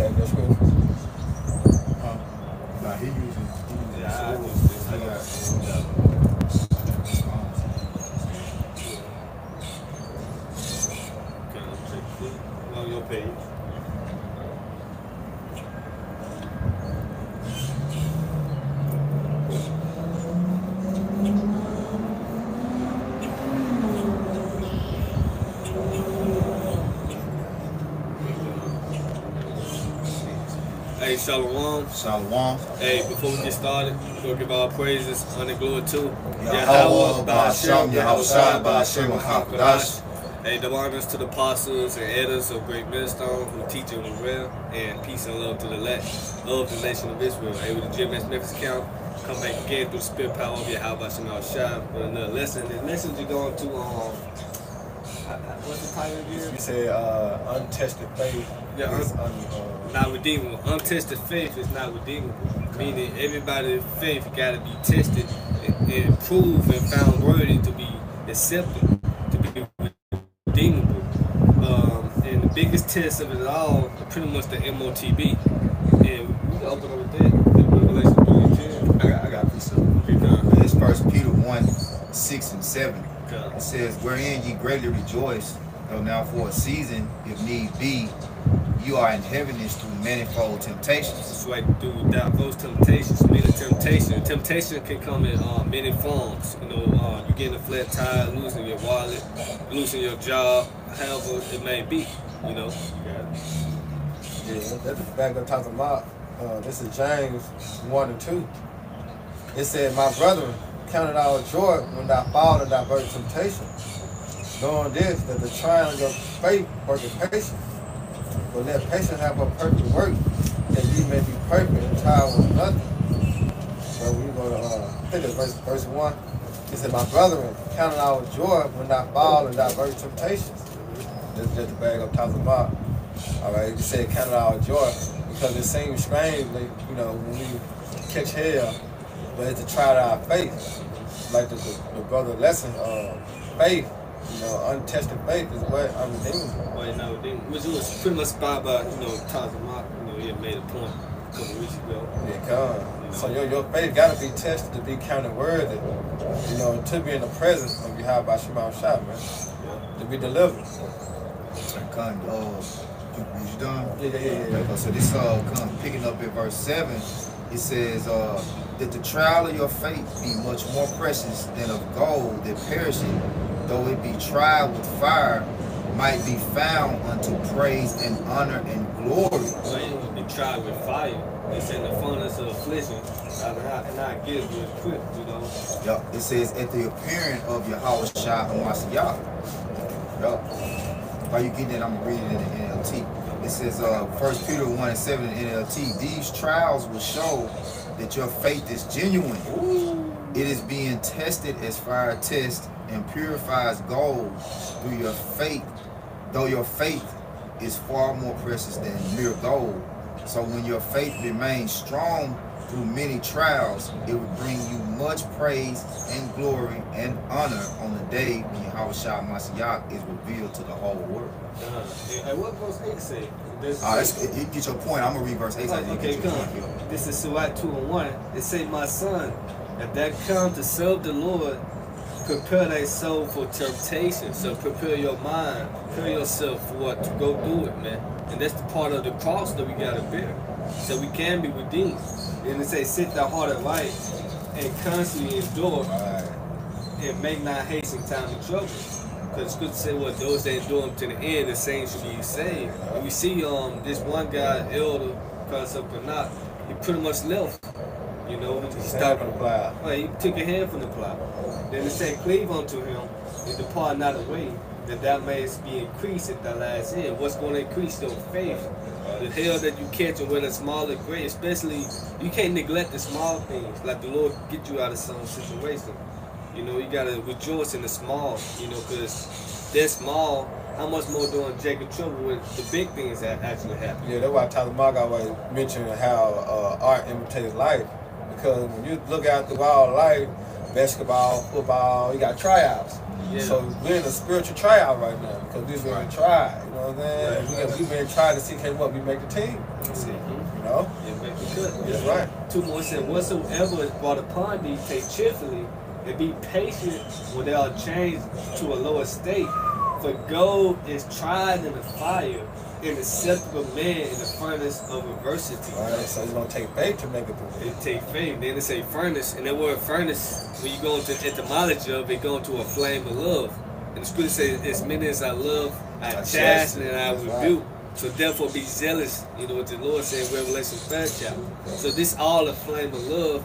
have your scriptures? Nah, he usually Yeah, I use this. I got okay, let's check this. On your page. Hey, Shalom. Shalom. Hey, before we get started, we'll give our praises, honor, glory to Yahweh, Ba'ashem, Yahushua, Ba'ashem, HaKadosh. Hey, the honors to the apostles and elders of Great Millstone who teach it well, and peace and love to the elect of the nation of Israel. Hey, with the GMS Memphis account, come back again through the spirit power of Yahweh Yahushua with another lesson. This lesson you're going to, what's the title again? You said untested faith Yeah, is not redeemable. Untested faith is not redeemable. Meaning everybody's faith got to be tested and proved and found worthy to be accepted, to be redeemable. And the biggest test of it all is pretty much the MOTB. And we can open up with that. Revelation 3:10. I got a piece of it. Okay, come. It's 1 Peter 1, 6 and 7. Okay. It says, wherein ye greatly rejoice, though now for a season, if need be, you are in heaviness through manifold temptations. That's right, through those temptations, many temptation. Temptation can come in many forms. You know, you getting a flat tire, losing your wallet, losing your job, however it may be. You know. Yeah, that's the back up talking about. This is James 1 and 2. It said, my brethren, count it all joy when thou fall in diverse temptation. Knowing this, that the trial of your faith worketh patience. But let patience have her perfect work, that ye may be perfect and trial with nothing. So we go to, I think it's verse 1. It said, my brethren, count it all joy when thou fall in diverse temptations. This is just the bag I'm talking about. All right, you said count it all joy because it seems strange, like, you know, when we catch hell, but it's to try our faith. Like the brother lesson, faith, you know, untested faith is what unredeemable. Well, no, which was pretty much inspired by, you know, Tazamach. You know, he had made a point a couple weeks ago. Yeah, come. So your faith got to be tested to be counted worthy, you know, to be in the presence of Yahweh Shema Shah, man, to be delivered. Kind you done? Yeah. So this come picking up at verse 7. It says that the trial of your faith be much more precious than of gold that perisheth, though it be tried with fire, might be found unto praise and honor and glory. So it will be tried with fire. It's in the furnace of affliction, and I get it real quick, you know. Yep. It says at the appearing of Yahweh Shah Hamashiach. Yup. While you get that, I'm gonna read it in the NLT. It says 1 Peter 1 and 7 in NLT. These trials will show that your faith is genuine. Ooh. It is being tested as fire tests and purifies gold through your faith, though your faith is far more precious than mere gold. So when your faith remains strong through many trials, it will bring you much praise and glory and honor on the day when Yahweh Shah Mashiach is revealed to the whole world. And what verse 8 say? You get your point. I'm going to read verse 8. Okay, come. This is Surah 2 and 1. It say, my son, if that come to serve the Lord, prepare thy soul for temptation. So prepare your mind, prepare yourself for what to go do it, man. And that's the part of the cross that we gotta bear, so we can be redeemed. And it say, set thy heart at right and constantly endure, and make not haste in time of trouble. Because it's good to say what those that endure to the end, the same should be saved. And we see this one guy, elder, concept or not, he pretty much left. You know, he stopped from the plow. Well, he took a hand from the plow. Then it said, cleave unto him and depart not away, that thou mayest be increased at thy last end. What's going to increase your faith? The hell that you catch, and whether small or great, especially, you can't neglect the small things. Like the Lord get you out of some situation. You know, you got to rejoice in the small, you know, because they're small. How much more doing Jacob trouble with the big things that actually happen? Yeah, that's why Tyler Mark always mentioned how art imitates life. Because when you look out through all life, basketball, football, you got tryouts. Yeah. So we're in a spiritual tryout right now because we've been tried. You know what I'm saying? Right. We've been trying to see can what we make the team. You know? Yeah, make the cut. That's right. 2 more said, whatsoever is brought upon thee, take cheerfully, and be patient without change to a lower state. For gold is tried in the fire, and acceptable man in the furnace of adversity. Right. So it's gonna take faith to make it through. It take faith. Then it say furnace, and that word furnace, when you go into etymology of it, go into a flame of love. And the scripture says, as many as I love, I chasten and I rebuke. So therefore be zealous, you know what the Lord said in Revelation 3rd chapter. So this all a flame of love,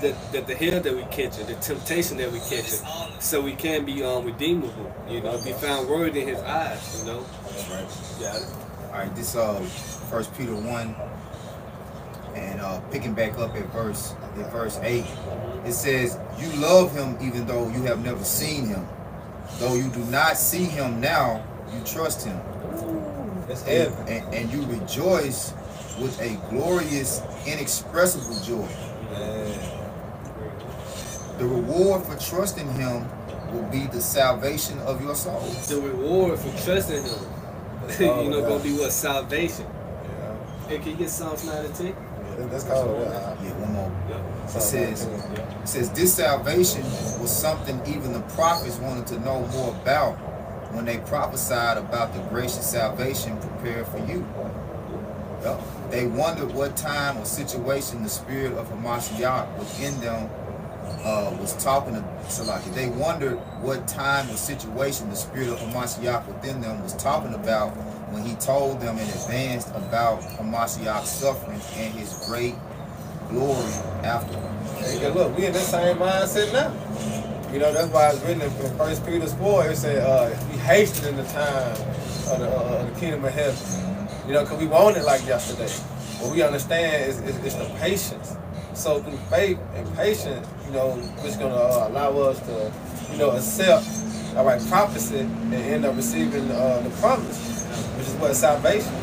that the hell that we catch, the temptation that we catch, so we can be redeemable, you know, be found worthy in his eyes, you know. That's right. Got it. All right, this 1 Peter 1, and picking back up at verse 8, it says, "You love him even though you have never seen him. Though you do not see him now, you trust him. That's heavy. And you rejoice with a glorious, inexpressible joy. Man. The reward for trusting him will be the salvation of your souls." The reward for trusting him, you know, gonna be what? Salvation. Yeah. Hey, can you get Psalms 9 and 10? Yeah, that's called Yeah, one more. Yeah. It says, "This salvation was something even the prophets wanted to know more about when they prophesied about the gracious salvation prepared for you. Yep. They wondered what time or situation the spirit of Hamashiach within them was talking to Salaki. They wondered what time or situation the spirit of Hamashiach within them was talking about when he told them in advance about Hamashiach's suffering and his great glory afterward." Hey, look, we in this same mindset now. You know, that's why it's written in 1 Peter 4, it said, be hasted in the time of the kingdom of heaven. You know, because we want it like yesterday. What we understand is the patience. So through faith and patience, you know, it's going to allow us to, you know, accept, all right, prophecy and end up receiving the promise, which is what? Salvation.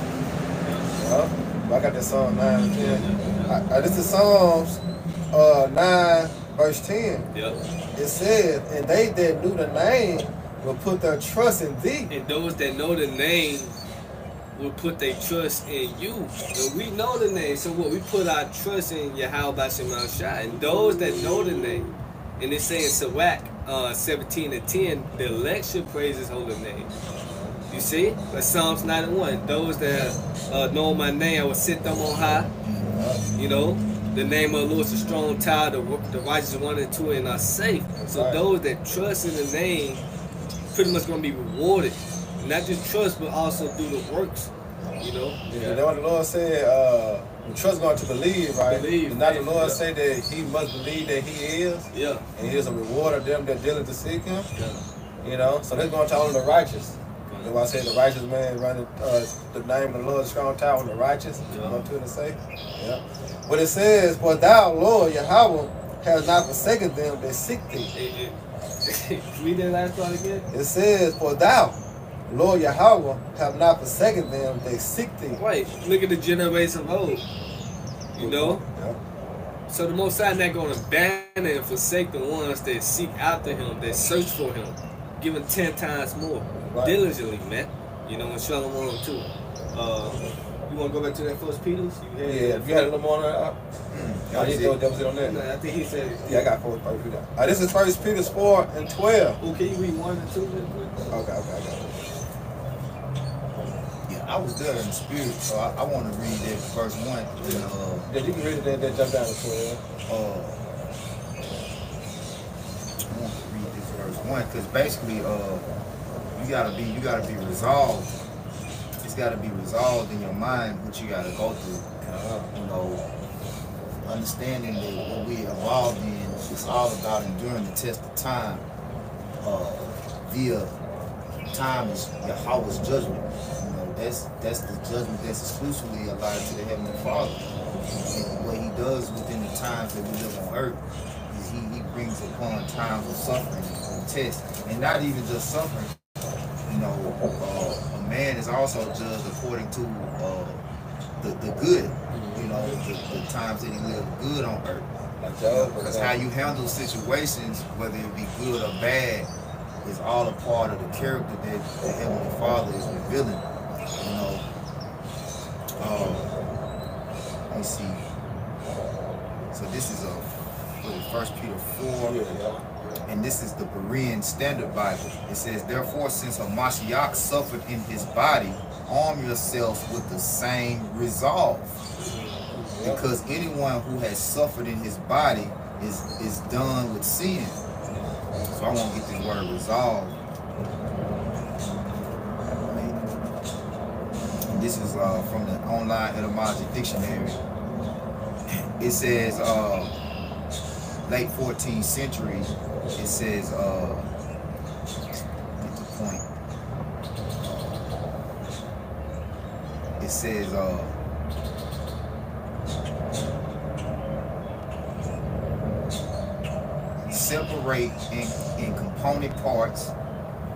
You know? I got that Psalm 9 and 10. This is Psalms 9, verse 10. Yep. It says, "And they that knew the name will put their trust in thee." And those that know the name will put their trust in you. And we know the name, so what? We put our trust in Yahweh B'Shem Shai. And those that know the name, and it's saying Sirach 17 and 10, the elect should praise his holy name. You see? But Psalms 91, those that know my name, I will sit them on high. You know? The name of the Lord is a strong tower, the righteous one and two and are safe. So Right. those that trust in the name pretty much going to be rewarded. Not just trust, but also do the works. You know? Yeah, that's what the Lord said, the trust going to believe, right? Believe, Not the Lord yeah. say that he must believe that he is, Yeah. and he is a reward of them that diligently to seek him. Yeah. You know, so that's going to only the righteous. That's why I say the righteous man running the name of the Lord, strong tower, and the righteous. Yeah. Go to it and say, yeah. But it says, "For thou, Lord Yahweh, has not forsaken them that seek thee." Read that last part again. It says, "For thou, Lord Yahweh, have not forsaken them that seek thee." Wait, look at the generation of old. You know? Yeah. So the Most High not going to abandon and forsake the ones that seek after him, that search for him, give him 10 times more. Right. Diligently, man. You know, and Shalom too. You want to go back to that First Peter's? Yeah, if you had a little more on that, I need to throw a deposit on that. No, I think he said. Yeah, I got 4 Peter. This is 1 Peter 4 and 12. Oh, can you read 1 and 2 real quick? Okay, I got it. Yeah, I was there in the spirit, so I want to read that verse 1. And, Yeah, you can read it then jump down to 12. I want to read this verse 1 because basically, you gotta be resolved. It's gotta be resolved in your mind what you gotta go through. You know, understanding that what we evolved in is all about enduring the test of time. Via time is Yahweh's judgment. You know, that's the judgment that's exclusively allotted to the Heavenly Father. And what He does within the times that we live on earth is He brings upon times of suffering and test, and not even just suffering. You know, a man is also judged according to the good. You know, the times that he lived good on earth. Like Job. Because how you handle situations, whether it be good or bad, is all a part of the character that the Heavenly Father is revealing. You know, let me see. So this is First Peter 4, and this is the Berean Standard Bible. It says, therefore, since Hamashiach suffered in his body, arm yourselves with the same resolve. Because anyone who has suffered in his body is done with sin. So I want to get this word resolve. And this is from the online etymology dictionary. It says late 14th century. It says get the point. It says separate in component parts,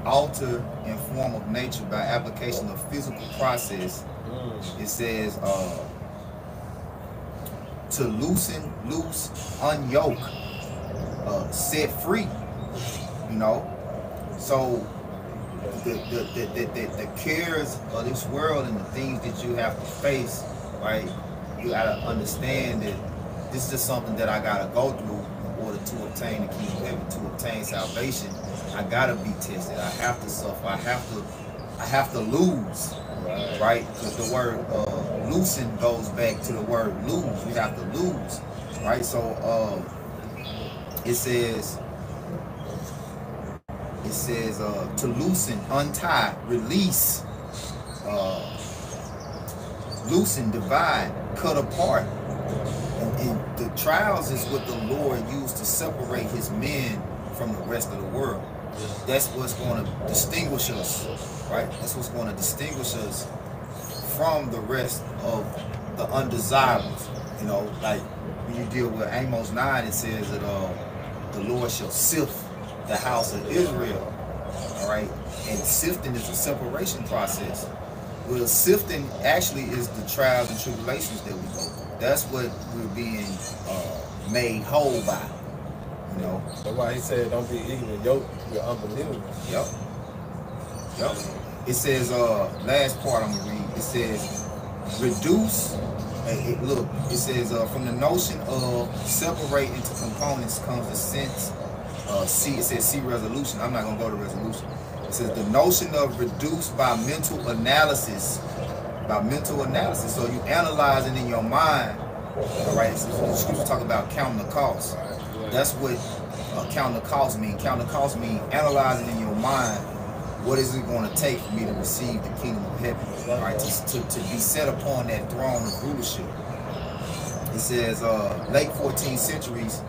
alter in form of nature by application of physical process. It says to loosen, loose, unyoke, set free. You know, so the cares of this world and the things that you have to face, right? You gotta understand that this is just something that I gotta go through in order to obtain the kingdom of heaven, to obtain salvation. I gotta be tested. I have to suffer. I have to lose, right? Because the word loosen goes back to the word lose. We have to lose, right? So it says to loosen, untie, release, loosen, divide, cut apart. And the trials is what the Lord used to separate his men from the rest of the world. That's what's going to distinguish us, right? That's what's going to distinguish us from the rest of the undesirables. You know, like when you deal with Amos 9, it says that the Lord shall sift the house of Israel. All right, and sifting is a separation process. Well, sifting actually is the trials and tribulations that we go through. That's what we're being made whole by. You know. That's why he said, "Don't be ignorant, yoked with unbelievers." Yep. Yep. It says, last part I'm gonna read. It says, reduce. Look, it says from the notion of separate into components comes the sense. It says see resolution. I'm not gonna go to resolution. It says the notion of reduce by mental analysis. By mental analysis, so you analyzing in your mind. All right. So the scripture talk about counting the cost. That's what counting the cost mean. Counting the cost mean analyzing in your mind. What is it going to take for me to receive the kingdom of heaven? All right, to be set upon that throne of rulership. It says, late 14th centuries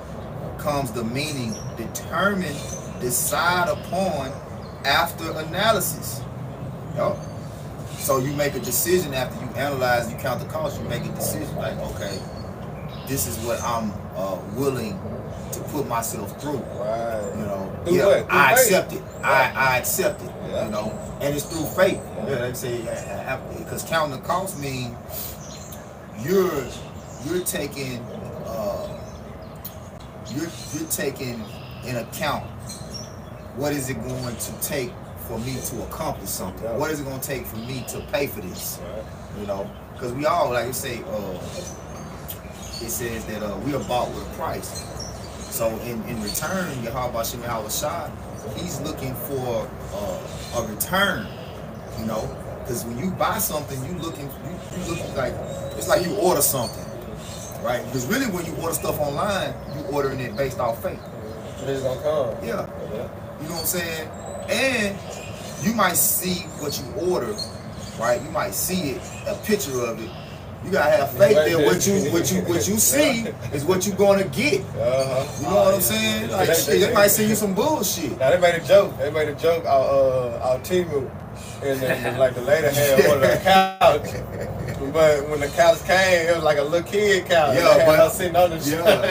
comes the meaning determine, decide upon, after analysis. Yep. So you make a decision after you analyze, you count the cost, you make a decision like, okay, this is what I'm willing to put myself through. Right. You know, I accept it. I accept it. Yeah. You know, and it's through faith. Yeah, they say because counting the cost means you're taking you're taking in account what is it going to take for me to accomplish something. Yeah. What is it going to take for me to pay for this? Right. You know, because we all, like you say, it says that we are bought with a price. So in return, Yahweh Shah, he's looking for a return, you know, because when you buy something, you looking like, it's like you order something, right? Because really when you order stuff online, you ordering it based off faith. It's gonna come. Yeah. You know what I'm saying? And you might see what you order, right? You might see it, a picture of it. You gotta have faith that what you see is what you're gonna get. You know what I'm saying? Like shit, they might send you some bullshit. Now they made a joke. They made a joke out Timu, and like the lady had on the couch. But when the couch came, it was like a little kid couch. Yeah, but sitting on the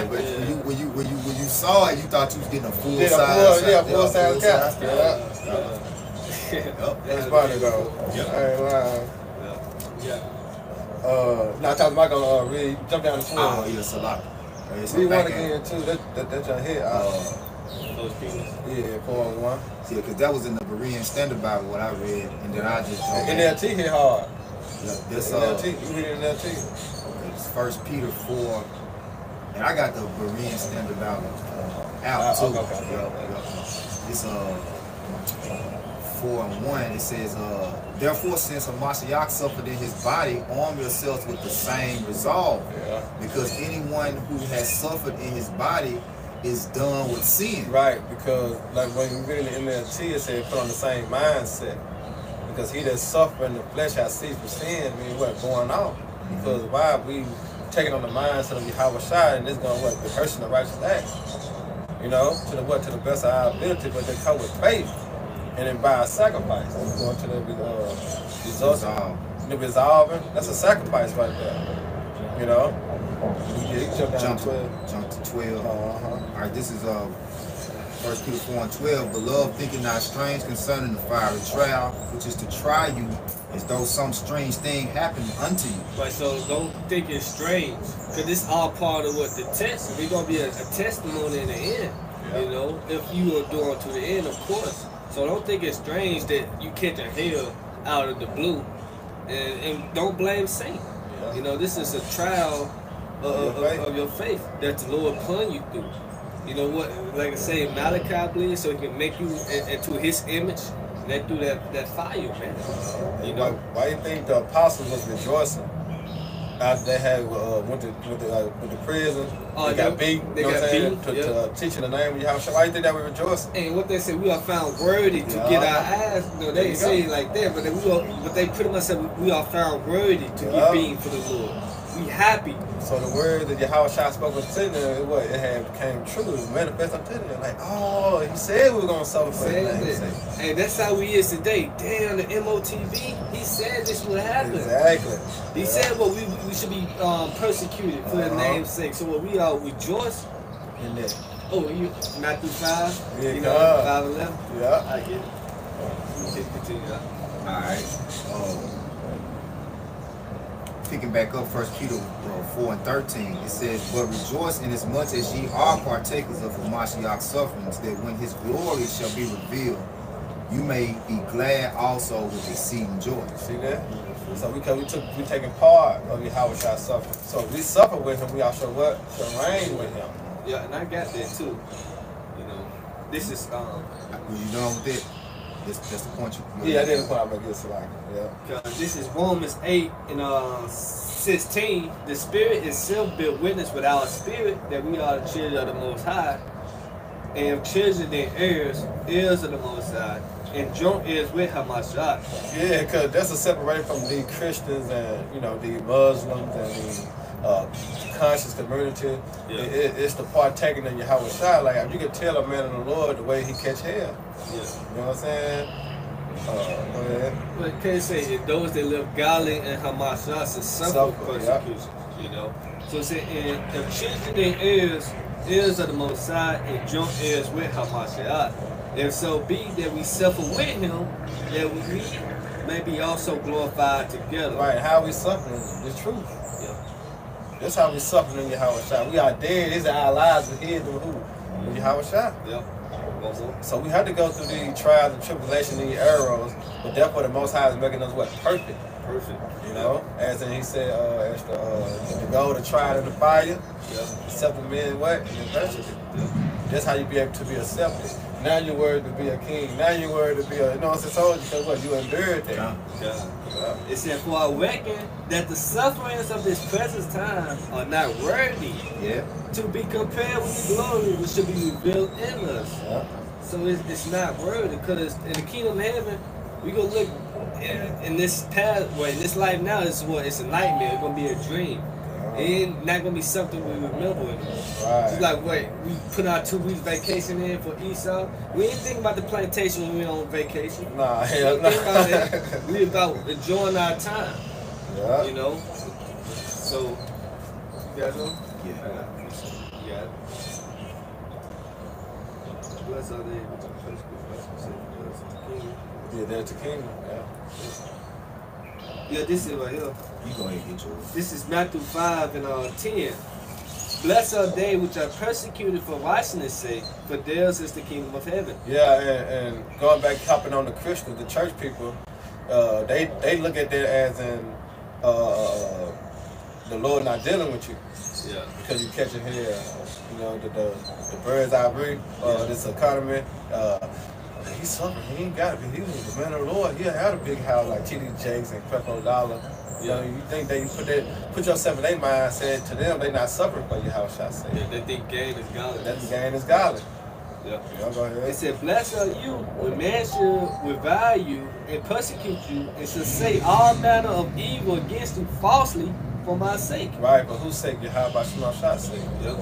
but when you saw it, you thought you was getting a full size. Full size couch. That's funny though. Now talking about gonna really jump down the floor. Oh, yeah, it's a lot. We want to get into that your hit. Those people. Yeah, 4:1. See, because that was in the Berean Standard Bible, what I read, and then I just told NLT hit hard. this NLT, you read NLT. it's 1 Peter 4, and I got the Berean Standard Bible out too. Okay. Yeah. It's 4:1. It says, therefore, since Hamashiach suffered in his body, arm yourselves with the same resolve. Yeah. Because anyone who has suffered in his body is done with sin. Right, because like when you read in the NLT, it said put on the same mindset. Because he that suffer in the flesh has ceased from sin, I mean what going on. Because why we taking on the mindset of Yahweh Shai, and it's gonna what rehearsing the righteous act. You know, to the best of our ability, but they come with faith. And then by a sacrifice. Going to the results. The resolving, that's a sacrifice right there. You know? Jump to 12. Alright, this is 1 Peter 4:12. Beloved, thinking not strange concerning the fiery trial, which is to try you as though some strange thing happened unto you. Right, so don't think it's strange. Because this all part of what the test. We're going to be a testimony in the end. Yeah. You know, if you are doing to the end, of course. So don't think it's strange that you catch a hell out of the blue. And don't blame Satan. Yeah. You know, this is a trial of your faith that the Lord put you through. You know what, like I say, Malachi bleeds so he can make you into his image. Let through that fire, man. You know? Why you think the apostles was rejoicing after they had went to prison? They got beat. They got beat to teaching the name of Yahweh. Why you think that we rejoicing? And what they say, we are found worthy to get our eyes. No, they didn't say it like that, but they pretty much said we are found worthy to get beaten for the Lord. We happy. So the word that Yahweh Shai spoke unto them, it had became true. It was manifest unto them. Like, oh, he said we were gonna suffer for his name. Hey, that's how we is today. Damn, the MOTV, he said this would happen. Exactly. He said what we should be persecuted for the name's sake. So what we are rejoice in that. Oh, you Matthew 5? Yeah, you know, 5:11? Yeah. I get it. You continue. Alright. Picking back up 1 Peter 4:13, it says, but rejoice inasmuch as ye are partakers of Hamashiach's sufferings, that when his glory shall be revealed, you may be glad also with exceeding joy. See that? So we taking part of Yahweh Shai's suffering. So if we suffer with him, we also what? Shall reign with him. Yeah, and I got that too. You know, this is Were you done with it? That's the point you. Yeah, I did the point I'm gonna get to like. Yeah. This is Romans 8 and 16. The Spirit itself bear witness with our spirit that we are the children of the Most High, and if children then heirs of the Most High, and joint heirs with Hamashiach. Yeah, because that's a separation from the Christians and the Muslims and the conscious community. Yeah. It's the partaking in Yahweh Shai. Like you can tell a man of the Lord the way he catch hell. Yeah. You know what I'm saying? Go ahead. But can say that those that live godly and Hamashiach suffer persecution. You know. So it said, and if children then heirs of the Most High, and joint heirs with Hamashiach, if so be that we suffer with him, that we may be also glorified together. Right, how we suffering the truth. Yeah. That's how we suffering in Yahweh Shai. We are dead. These are our lives ahead of who? In Yahweh Shai. Yep. So we have to go through these trials and tribulations, these arrows, but therefore the Most High is making us what? Perfect. Perfect. You know? As in he said, as the goal to try in the fire, accepting men what? In adversity. That's how you be able to be accepted. Now you're worthy to be a king. Now you're worthy to be a, what I'm saying? Because what? You endured that. It said, for I reckon that the sufferings of this present time are not worthy to be compared with the glory which should be revealed in us. Yeah. So it's not worthy, because in the kingdom of heaven, we gonna look in this pathway, in this life now, it's a nightmare. It's gonna be a dream. It ain't not gonna be something we remember anymore. Right. It's like, wait, we put our 2 weeks vacation in for Esau. We ain't think about the plantation when we on vacation. Nah, We hell ain't think about that. We about enjoying our time. Yeah. You know? So, you guys know? Yeah. Yeah. Bless our name. Yeah, there's the kingdom. Yeah. Yeah, this is right here. You go ahead and get yours. This is Matthew 5 and 10. Blessed are they which are persecuted for righteousness' sake, for theirs is the kingdom of heaven. Yeah, and going back, hopping on the Christians, the church people, they look at that as in the Lord not dealing with you. Yeah. Because you catching here, you know, the birds eye view, this economy. He's suffering. He ain't got it. He was the man of the Lord. He'll have a big house like TD Jakes and Creflo Dollar. You know, you think that you put yourself in their mindset, to them, they not suffering for your house, I say. Yeah, they think gain is godly. That the gain is godly. Yeah. Go ahead. It said, blessed are you when men should revile you and persecute you and should say all manner of evil against you falsely for my sake. Right, but whose sake? How about Shema Shah's sake? Yep.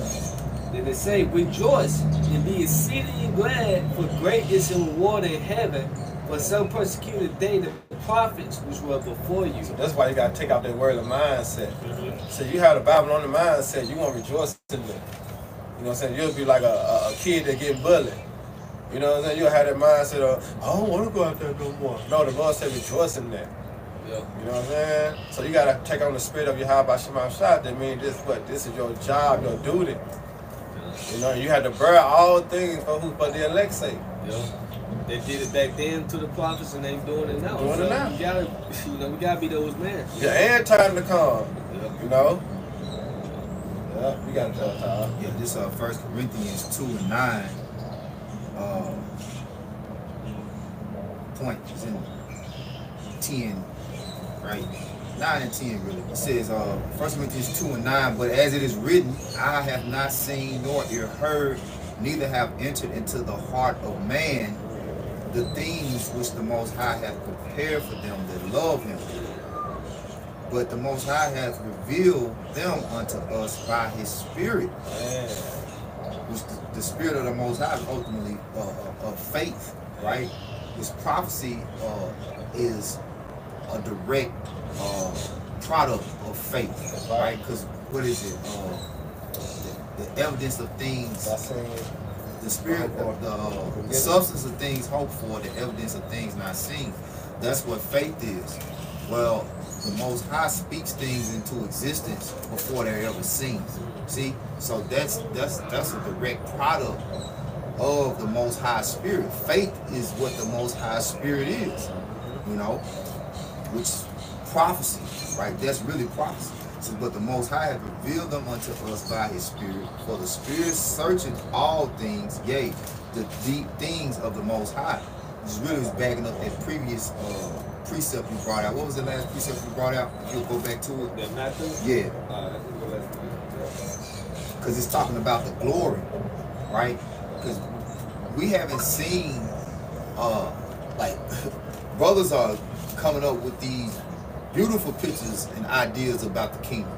Then they say, rejoice and be exceedingly glad, for great is the reward in heaven, for so persecuted they the prophets which were before you. So that's why you got to take out that worldly mindset. So you have the Bible on the mindset, you want to rejoice in it. You know what I'm saying? You'll be like a kid that get bullied. You know what I'm saying? You'll have that mindset of, I don't want to go out there no more. No, the Lord said rejoice in that. Yep. You know what I'm saying? So you got to take on the spirit of Yahweh Shema Shah. That means this is your job, your duty. You know, you had to bear all things for the elect's sake. Yep. They did it back then to the prophets, and they doing it now. Doing it now. We gotta be those men. Yeah, and time to come. Yep. You know. Yeah, we got that time. Yeah, this 1 Corinthians 2:9 point is in 10, right? 9 and 10 really. It says 1 Corinthians 2:9, but as it is written, I have not seen nor ear heard, neither have entered into the heart of man the things which the Most High hath prepared for them that love him. But the Most High hath revealed them unto us by his Spirit. Which the Spirit of the Most High is ultimately of faith, right? This prophecy is a direct product of faith, right? Because what is it? The evidence of things, the spirit of the substance of things hoped for, the evidence of things not seen. That's what faith is. Well, the Most High speaks things into existence before they're ever seen. See, so that's a direct product of the Most High Spirit. Faith is what the Most High Spirit is, you know, which prophecy, right? That's really prophecy. So, but the Most High has revealed them unto us by his Spirit. For the Spirit searcheth all things, yea, the deep things of the Most High. This really was backing up that previous precept you brought out. What was the last precept you brought out? If you'll go back to it. That Matthew? Yeah. Because it's talking about the glory, right? Because we haven't seen, like, brothers are coming up with these beautiful pictures and ideas about the kingdom,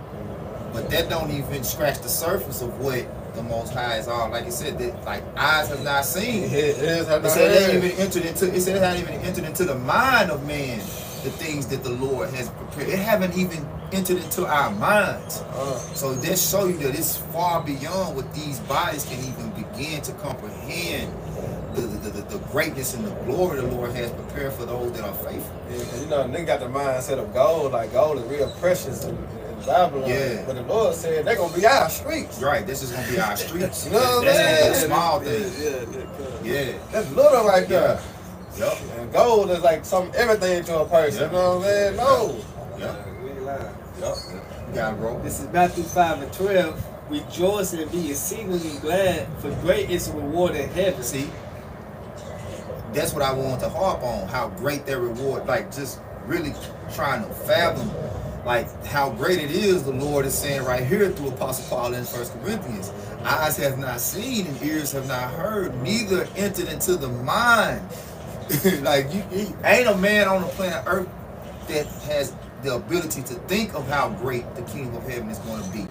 but that don't even scratch the surface of what the Most High is all. Like it said, that like eyes have not seen. It said it hadn't even entered into. It said it hadn't even entered into the mind of man the things that the Lord has prepared. It haven't even entered into our minds. So that show you that it's far beyond what these bodies can even begin to comprehend. The greatness and the glory the Lord has prepared for those that are faithful. Yeah, because you know, they got the mindset of gold, like gold is real precious in Babylon. Yeah. But the Lord said they're gonna be our streets. Right, this is gonna be our streets. You know what I'm That's saying? gonna be a small thing. Yeah. That's little right there. Yep. And gold is like everything to a person. Yep. You know what I'm saying? No. Yep. We ain't lying. Yep. You got it, bro. This is Matthew 5:12. Rejoice and be exceedingly glad, for great is the reward in heaven. See, that's what I want to harp on, how great their reward, like just really trying to fathom like how great it is. The Lord is saying right here through Apostle Paul in 1 Corinthians, eyes have not seen and ears have not heard, neither entered into the mind. Like you ain't a man on the planet Earth that has the ability to think of how great the kingdom of heaven is going to be.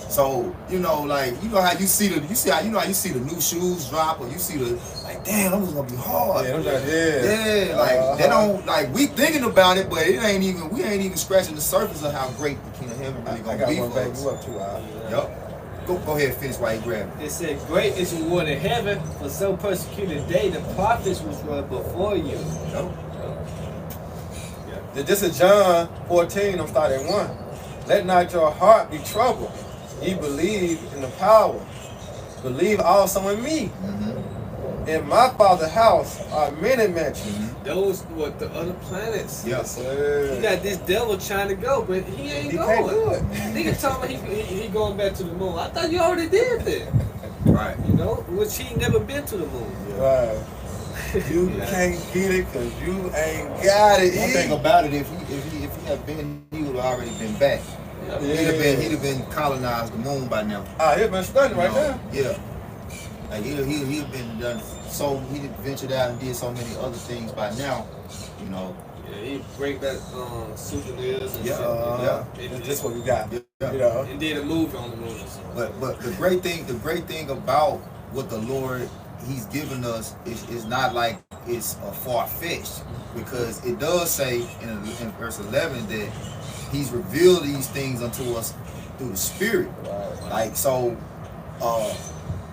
So, you know, like, you know how you see the new shoes drop, or you see the, like, damn, that was gonna be hard. Yeah, like, they don't, like, we thinking about it, but we ain't even scratching the surface of how great the kingdom of heaven really gonna be for us. Up too, Yep. Go ahead and finish while you grab it. It said, great is the reward in heaven, for so persecuted they the prophets which were before you. Yep. This is John 14, I'm starting at 1. Let not your heart be troubled. ye believe in the power. Believe also in me. In my Father's house are many mansions. Those what the other planets. Yes, sir. You got this devil trying to go, but he ain't going. Can't do it. Nigga told me he going back to the moon. I thought you already did that. right. You know, which he never been to the moon. Right. You can't get it because you ain't got it. One thing about it, if he had been, he would have already been back. Yeah. He'd have been colonized the moon by now. Ah, he'd been studying right there. Yeah. Like he'd been done, so he'd ventured out and did so many other things by now, you know. Yeah, he break that souvenirs and Yeah, shit. That's just what we got. Yeah. You know. And did a movie on the moon or something. But the great thing about what the Lord He's given us is not like it's a far-fetched, because it does say in verse 11 that He's revealed these things unto us through the Spirit. Right. Like so,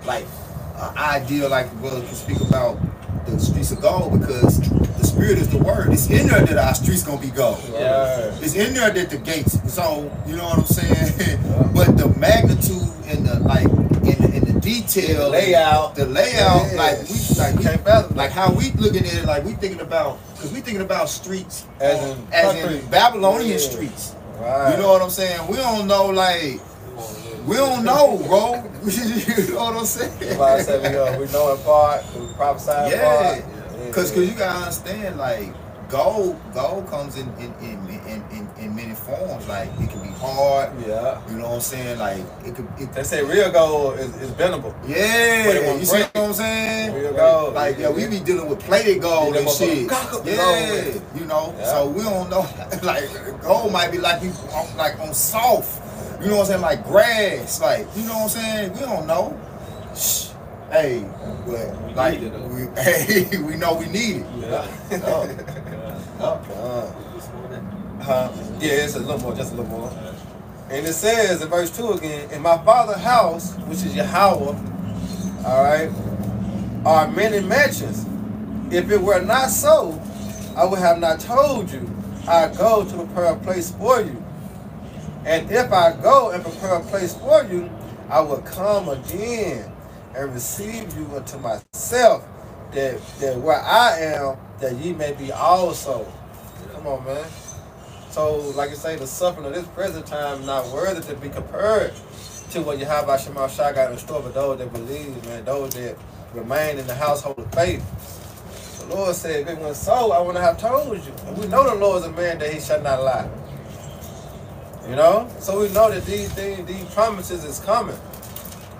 like an idea like the brother can speak about the streets of gold, because the Spirit is the word. It's in there that our streets gonna be gold. Right. It's in there that the gates. So you know what I'm saying. But the magnitude and the in the detail, the layout, Yeah. like how we looking at it, like we thinking about, because we thinking about streets As in Babylonian Yeah. streets. Right. You know what I'm saying? We don't know, like. We don't know, bro. You know what I'm saying? That's why I said we know in part, we prophesy in part. Yeah. Cause you gotta understand, like gold comes in many forms. Like it can be hard. Yeah. You know what I'm saying? Like They say real gold is bendable. Yeah. You see what I'm saying? Real gold. Like we be dealing with plated gold and shit. Yeah. You know. Yeah. So we don't know. Like gold might be like on soft. You know what I'm saying? Like grass. Like you know what I'm saying? We don't know. Shh. Hey, but like we know we need it. Yeah. Yeah, it's a little more, just a little more. And it says in verse 2 again, in my Father's house, which is Yahweh, all right, are many mansions. If it were not so, I would have not told you. I go to prepare a place for you. And if I go and prepare a place for you, I will come again and receive you unto myself, that where I am, that ye may be also. Come on, man. So, like you say, the suffering of this present time not worthy to be compared to what Yahweh Shema Shai got in store for those that believe, man, those that remain in the household of faith. The Lord said, if it wasn't so, I wouldn't have told you. And we know the Lord is a man that he shall not lie. You know? So we know that these things, these promises is coming.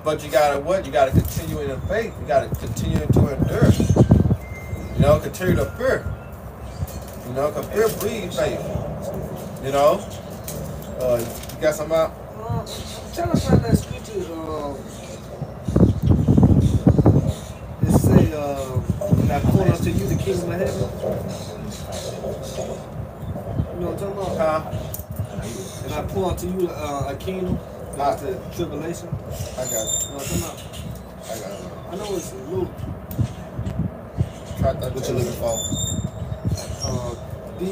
But you gotta what? You gotta continue in the faith. You gotta continue to endure. You know, continue to fear. You know, because fear breeds faith. You know? You got something out? I'm trying to find that scripture. It say, when I point unto you the kingdom of heaven. You know what I'm talking about? Huh? And I point unto you a kingdom. That's the tribulation. I got it. You know what I'm talking about? I got it. I know it's Luke. What you looking for? The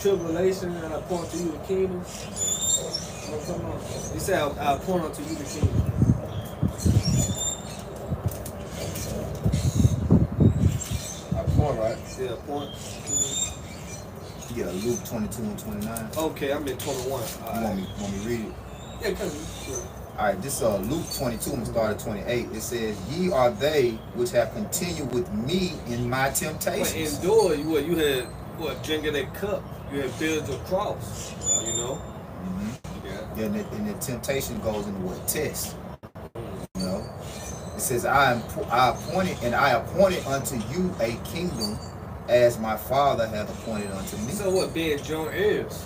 tribulation, and I point to you the kingdom. You know what I'm talking about? He said, I'll point unto you the kingdom. I point, right? Yeah, point. Yeah, Luke 22 and 29. Okay, I'm in 21. You want me to read it? Yeah, come on. All right, this Luke 22 and start at 28. It says, "Ye are they which have continued with me in my But temptations." endure, you had drinking that cup. You had built your cross. You know. Yeah, and the temptation goes into what? Test. You know, it says, I appointed unto you a kingdom, as my Father hath appointed unto me. So what? Being joint heirs.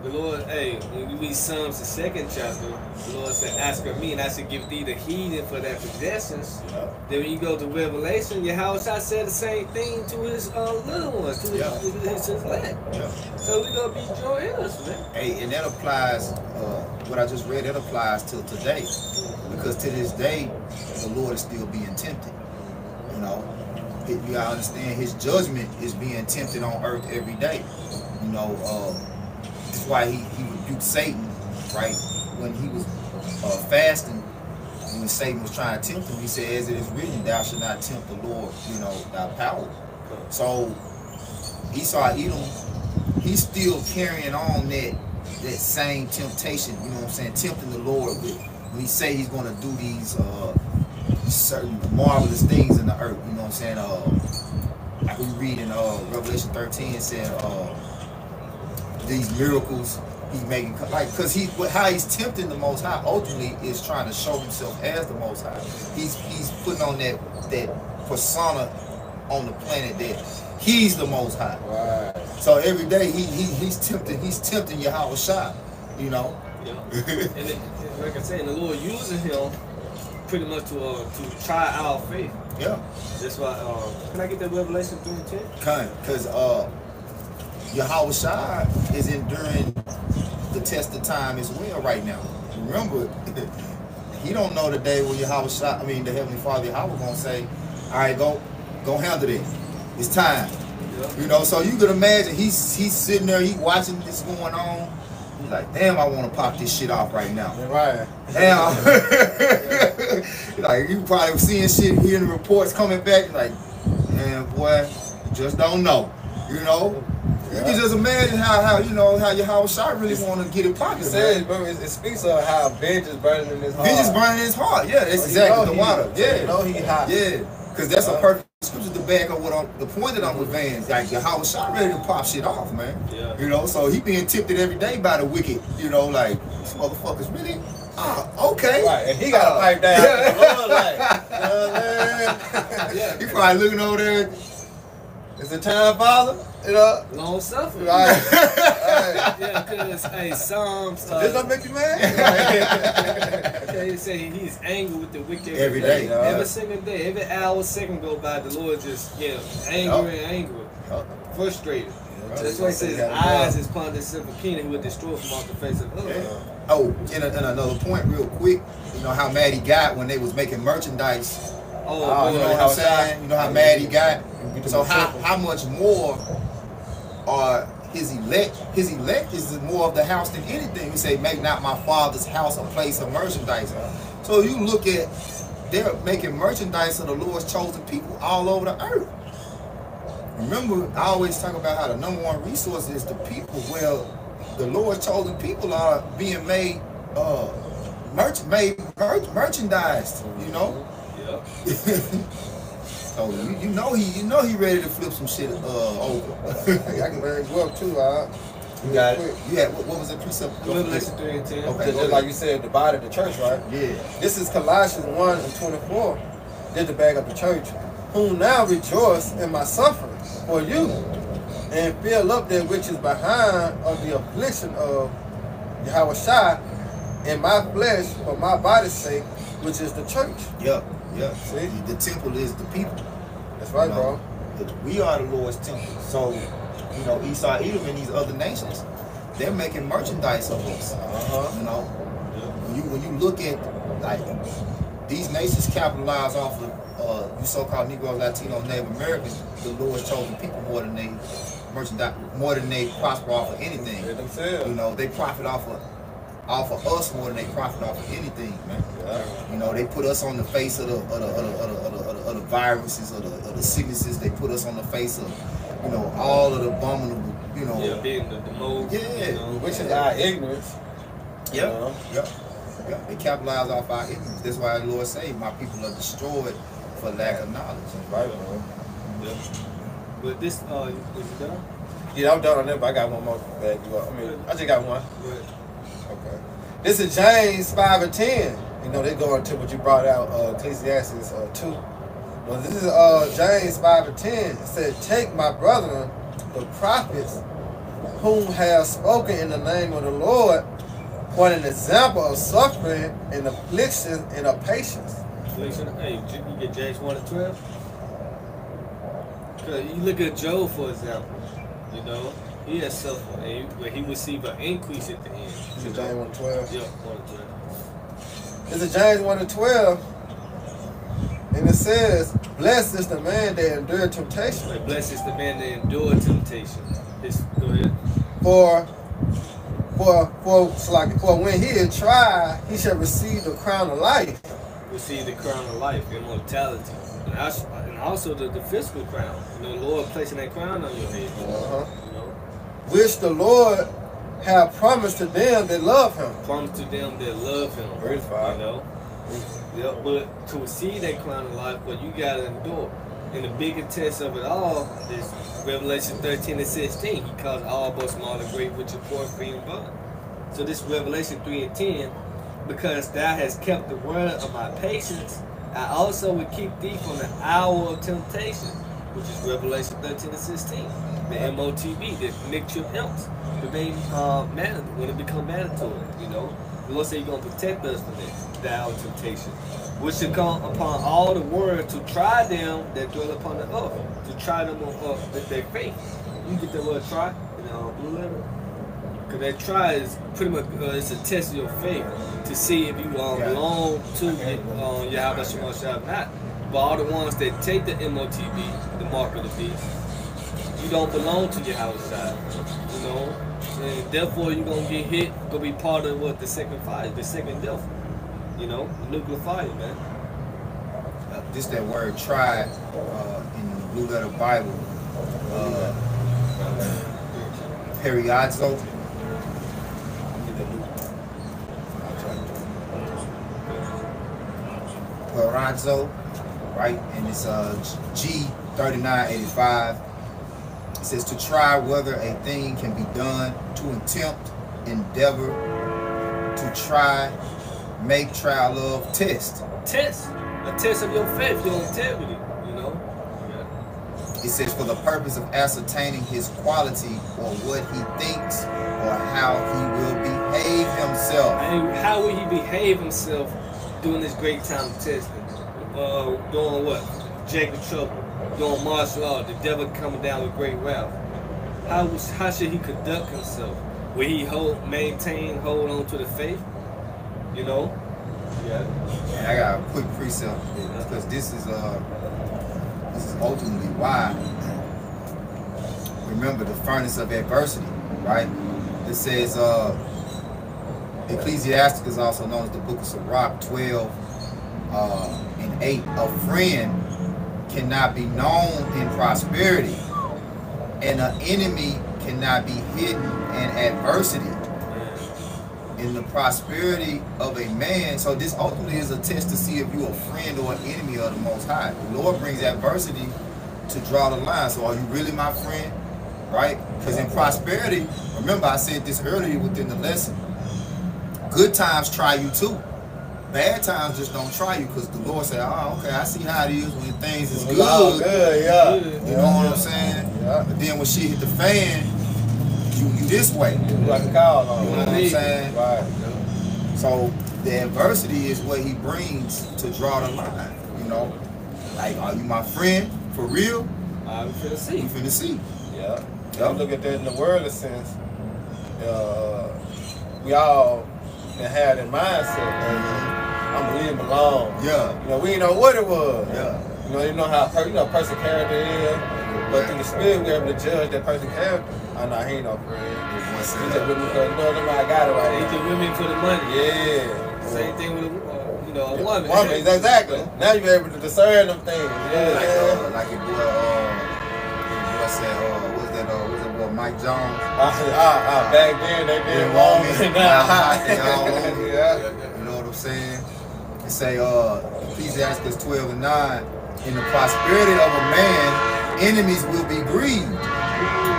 The Lord, when you read Psalms, the 2nd chapter, the Lord said, "Ask of me, and I should give thee the heathen for their possessions." Yeah. Then when you go to Revelation, Yahweh said the same thing to his little ones, to his elect. Yeah. So we gonna be joint heirs, man. Hey, and that applies, what I just read, that applies till today. Because to this day, the Lord is still being tempted. You know, you gotta understand, his judgment is being tempted on earth every day. You know, that's why he rebuked Satan, right? when he was fasting, when Satan was trying to tempt him, he said, as it is written, thou shalt not tempt the Lord, thy power. So Esau, Edom, he's still carrying on that same temptation, you know what I'm saying, tempting the Lord with, when he say he's going to do these certain marvelous things in the earth, you know what I'm saying, like we read in Revelation 13, it said these miracles he's making, like, because how he's tempting the Most High ultimately is trying to show himself as the Most High. He's putting on that persona on the planet that he's the Most High. Right. So every day he's tempting Yahweh Shai, you know. Yeah. And like I said, the Lord using him pretty much to try our faith. Yeah. That's why. Can I get that Revelation 3:10? Because Yahweh Shai is enduring the test of time as well right now. Remember, he don't know the day when Yahweh Shai, the Heavenly Father Yahweh gonna say, all right, go handle it. It's time. Yeah. So you could imagine he's sitting there, he watching this going on. He's like, damn, I want to pop this shit off right now. Right. Damn. Like, you probably seeing shit, hearing the reports coming back, like, man, boy, you just don't know. Yeah. You can just imagine how Yahweh Shai really want to get it popping. It speaks of how vengeance burning in his heart. Vengeance burning in his heart. Yeah, that's exactly the water. Yeah. He hot. Yeah. Because that's a perfect scripture to back up the point that I'm advancing. Like, Yahweh Shai ready to pop shit off, man. Yeah. So he being tempted every day by the wicked. Like, these motherfuckers really. Okay. Right, and he got to pipe down. He probably looking over there. Is it time, Father? Long suffering. Right. Yeah, because Psalms. This don't make you mad? He say he's angry with the wicked every day. Every single day, every hour, second go by, the Lord just angry, frustrated. That's why he says his eyes is upon this simple king who would destroy from off the face of the earth. Oh, and another point, real quick. How mad he got when they was making merchandise. You know what I'm saying? You know how mad he got. So how much more are his elect? His elect is more of the house than anything. We say, make not my father's house a place of merchandise. So you look at, they're making merchandise of the Lord's chosen people all over the earth. Remember, I always talk about how the number one resource is the people. Well, the Lord's chosen people are being made merchandise. Yeah. So you know he ready to flip some shit over. I can very well too, You got it. Yeah. What was the precept? Revelation 3:10. Okay. Just like you said, the body of the church, right? Yeah. This is Colossians 1:24. Did the bag of the church, whom now rejoice in my suffering for you, and fill up that which is behind of the affliction of Yahweh Shai in my flesh for my body's sake, which is the church. Yeah. Yeah. See? The temple is the people. That's right, bro. We are the Lord's temple. So, Esau, Edom, and these other nations, they're making merchandise of us. When you look at, like, these nations capitalize off of you so-called Negroes, Latinos, Native Americans, the Lord's chosen people more than they prosper off of anything. They profit off of us more than they profit off of anything, man. Yeah. They put us on the face of the viruses, of the sicknesses. They put us on the face of, all of the abominable, being the mold. Yeah. Which is our ignorance. Yeah. They capitalize off our ignorance. That's why the Lord say, my people are destroyed for lack of knowledge. Right, bro. Yeah. But this, is it done? Yeah, I'm done on that, but I got one more bag. I just got one. Good. Okay. This is James 5:10. They go into what you brought out, Ecclesiastes 2. Well, this is James 5:10. It said, take my brethren, the prophets, whom have spoken in the name of the Lord, for an example of suffering and affliction and of patience. Affliction. Hey, you get James 1:12. Cause you look at Job, for example. He has suffered, but he received an increase at the end. This is James 1:12. Yeah, 1:12. This is James 1:12. And it says, blessed is the man that endured temptation. Blessed is the man that endured temptation. Go ahead. For For when he is tried, he shall receive the crown of life. Receive the crown of life, immortality, and also the physical crown. You know, the Lord placing that crown on your head. You know, which the Lord have promised to them that love him. Promised to them that love him. Verse 5. You know, yeah, but to receive that crown of life, but you gotta endure. And the biggest test of it all is Revelation 13 and 16. He calls all both small and great, which are poor, free, and bond. So this Revelation 3 and 10, because thou hast kept the word of my patience, I also will keep thee from the hour of temptation, which is Revelation 13 and 16. The MOTB, the mixture of imps, remain when it become mandatory. You know, the Lord said He's gonna protect us from that, the hour of temptation, which shall come upon all the world to try them that dwell upon the earth, to try them with their faith. You get the word try in the blue letter, because that try is pretty much it's a test of your faith to see if you belong to Yahweh Shemashah not. But all the ones that take the MOTB, the mark of the beast, you don't belong to Yahweh, you know, and therefore you're gonna get hit, gonna be part of what the second fire, the second death, you know, the nuclear fire, man. This that word tried in the Blue Letter Bible, periazo. Periazo, right? And it's G3985. It says to try whether a thing can be done, to attempt, endeavor, to try, make, trial of, test. Test. A test of your faith, your integrity, you know? Yeah. It says for the purpose of ascertaining his quality or what he thinks or how he will behave himself. And how will he behave himself during this great time of testing? Doing what? Jacob trouble. Doing martial law, the devil coming down with great wrath. How should he conduct himself? Will he hold on to the faith? You know? Yeah. And I got a quick precept because this is ultimately why. Remember the furnace of adversity, right? It says Ecclesiastes is also known as the Book of Sirach 12 and 8. A friend cannot be known in prosperity, and an enemy cannot be hidden in adversity. In the prosperity of a man, so this ultimately is a test to see if you're a friend or an enemy of the Most High. The Lord brings adversity to draw the line. So are you really my friend? Right? Because in prosperity, remember I said this earlier within the lesson, good times try you too. Bad times just don't try you, because the Lord said, oh, okay, I see how it is when things is good. Yeah. You know what I'm saying? Yeah. But then when shit hit the fan, you this way. Like a cow. You know what I'm saying? Right. So the adversity is what he brings to draw the line. You know? Like, are you my friend? For real? I'm finna see. You finna see. Yeah. You look at that in the worldly sense. We all had that mindset. I'm gonna leave him alone. Yeah. You know, we didn't know what it was. Yeah. You know how a person's character is. But through the spirit, we're able to judge that person's character. Oh, no, he ain't no friend. He just with me because, I got it right He here. just with me for the money. Yeah. Same thing with a woman. Woman, exactly. Now you're able to discern them things. Yeah. Like your boy, said, what's that boy, Mike Jones? Back then, they didn't want me. You know what I'm saying? It say, Ecclesiastes 12 and 9, in the prosperity of a man, enemies will be grieved.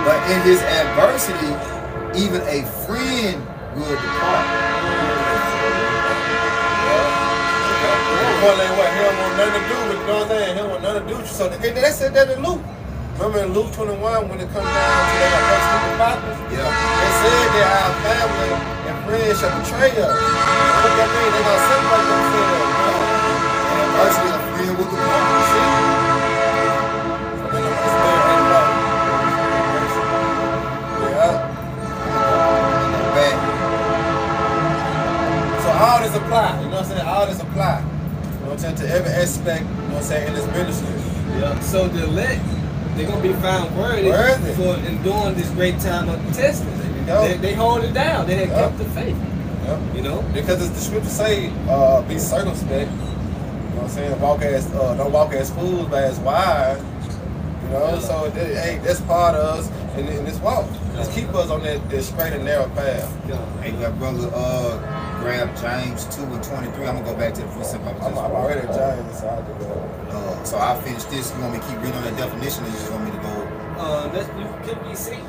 But in his adversity, even a friend will depart. He don't want nothing to do with, you know what I'm saying? He don't want nothing to do with you. So they said that in Luke. Remember in Luke 21 when it comes down to that first prophets? Yeah. They said that our family and friends shall betray us. What that mean? They're going to separate themselves. In adversity, a friend will depart. All this apply, you know what I'm saying? All this apply. You know what I'm saying? To every aspect, you know what I'm saying, in this ministry. Yeah. So the elect, they're gonna be found worthy for enduring this great time of testing. go. They hold it down. They had kept the faith. Yep. You know? Because the scriptures say, be circumspect. You know what I'm saying? Don't walk as fools, but as wise. You know? Yeah. So, hey, that's part of us in this walk. Just keep us on that straight and narrow path. Hey, my brother, grab James 2 and 23. I'm gonna go back to the precept. I'm already at James, so I'll do that. So I'll finish this. You want me to keep reading on that definition, or you just want me to go? You can be seen.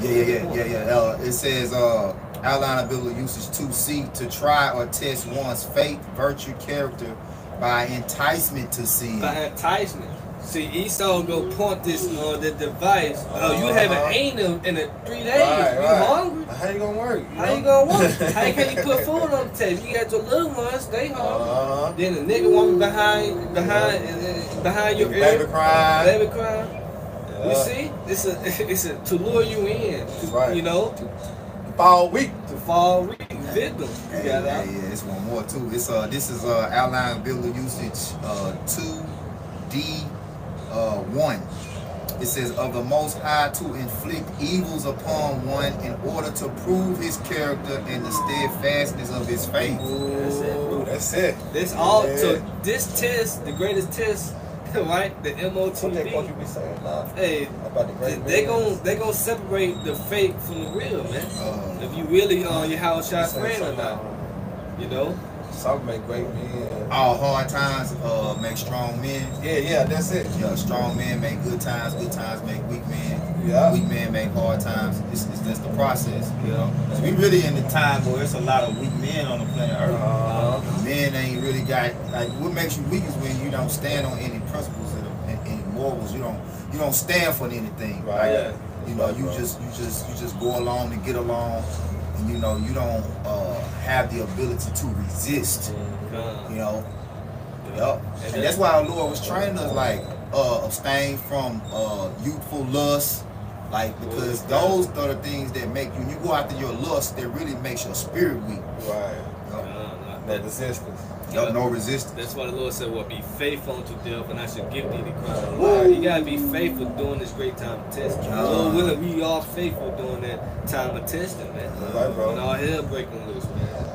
Yeah. It says, outline of biblical usage 2C, to try or test one's faith, virtue, character by enticement to sin. By enticement. See, Esau go point this the device. You haven't eaten in 3 days. You hungry? How you gonna work? How you gonna work? How can you put food on the table? You got your little ones, they hungry. Then the nigga want me behind your ear. Baby crying. Baby crying. Yeah. You see, it's a to lure you in. You know, to fall weak. To fall weak. Victim. Yeah, it's one more too. This is outline of biblical usage 2D1. It says, of the Most High to inflict evils upon one in order to prove his character and the steadfastness of his faith. That's it. This all. Yeah. So this test, the greatest test, right? The MOTB. What you be saying now? Hey, about the great they gonna separate the fake from the real, man. If you really on your house shot friend or not, you know. Some make great men. All hard times make strong men. Yeah, that's it. Yeah, strong men make good times make weak men. Yeah. Weak men make hard times. That's the process, you know. So we really in the time where it's a lot of weak men on the planet Earth. Men ain't really got, like, what makes you weak is when you don't stand on any principles and any morals. You don't stand for anything. Right. Like, you know, you just go along to get along. And you know, you don't have the ability to resist. You know. Yep. And that's why our Lord was training us, like, abstain from youthful lust. Like, because those are the things that make you, when you go after your lust, that really makes your spirit weak. Right. No resistance. No resistance. That's why the Lord said, well, be faithful unto death, and I should give thee the crown of life. You gotta be faithful during this great time of testing. Lord willing, we are faithful during that time of testing, man. Right, bro. And all hell breaking loose, man.